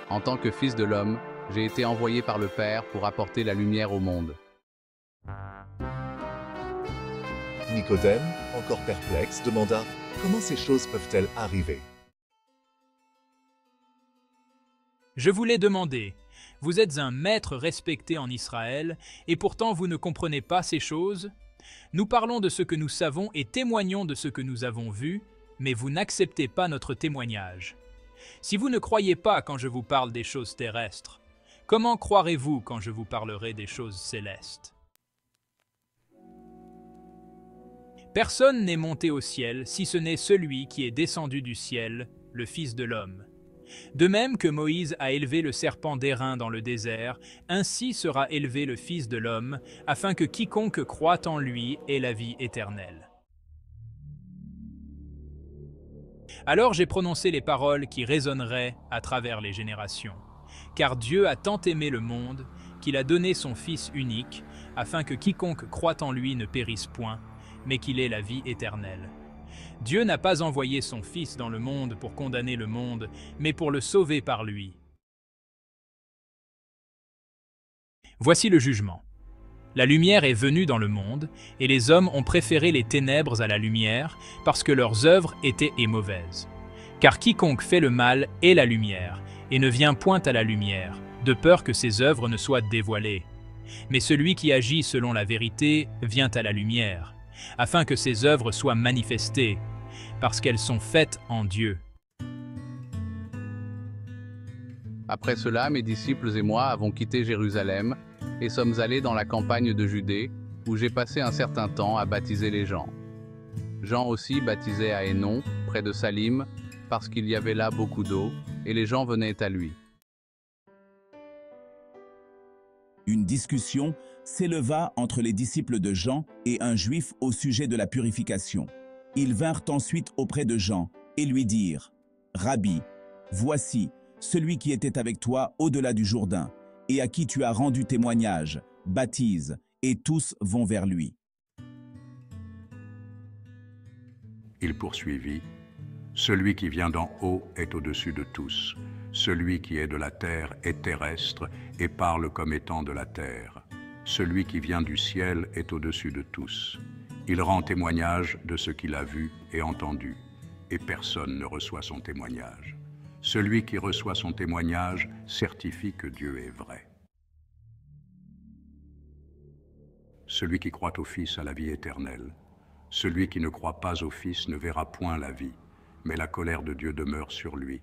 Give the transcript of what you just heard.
En tant que fils de l'homme, j'ai été envoyé par le Père pour apporter la lumière au monde. Nicodème, encore perplexe, demanda « Comment ces choses peuvent-elles arriver ?» Je vous l'ai demandé. Vous êtes un maître respecté en Israël, et pourtant vous ne comprenez pas ces choses? Nous parlons de ce que nous savons et témoignons de ce que nous avons vu, mais vous n'acceptez pas notre témoignage. Si vous ne croyez pas quand je vous parle des choses terrestres, comment croirez-vous quand je vous parlerai des choses célestes? Personne n'est monté au ciel si ce n'est celui qui est descendu du ciel, le Fils de l'homme. De même que Moïse a élevé le serpent d'airain dans le désert, ainsi sera élevé le Fils de l'homme, afin que quiconque croit en lui ait la vie éternelle. Alors j'ai prononcé les paroles qui résonneraient à travers les générations. Car Dieu a tant aimé le monde qu'il a donné son Fils unique, afin que quiconque croit en lui ne périsse point, mais qu'il ait la vie éternelle. Dieu n'a pas envoyé son Fils dans le monde pour condamner le monde, mais pour le sauver par lui. Voici le jugement. La lumière est venue dans le monde, et les hommes ont préféré les ténèbres à la lumière, parce que leurs œuvres étaient mauvaises. Car quiconque fait le mal est la lumière, et ne vient point à la lumière, de peur que ses œuvres ne soient dévoilées. Mais celui qui agit selon la vérité vient à la lumière, afin que ses œuvres soient manifestées, parce qu'elles sont faites en Dieu. Après cela, mes disciples et moi avons quitté Jérusalem et sommes allés dans la campagne de Judée, où j'ai passé un certain temps à baptiser les gens. Jean aussi baptisait à Hénon, près de Salim, parce qu'il y avait là beaucoup d'eau, et les gens venaient à lui. Une discussion s'éleva entre les disciples de Jean et un juif au sujet de la purification. Ils vinrent ensuite auprès de Jean et lui dirent « Rabbi, voici celui qui était avec toi au-delà du Jourdain, et à qui tu as rendu témoignage, baptise, et tous vont vers lui. » Il poursuivit, « Celui qui vient d'en haut est au-dessus de tous. Celui qui est de la terre est terrestre et parle comme étant de la terre. Celui qui vient du ciel est au-dessus de tous. Il rend témoignage de ce qu'il a vu et entendu, et personne ne reçoit son témoignage. Celui qui reçoit son témoignage certifie que Dieu est vrai. Celui qui croit au Fils a la vie éternelle. Celui qui ne croit pas au Fils ne verra point la vie, mais la colère de Dieu demeure sur lui,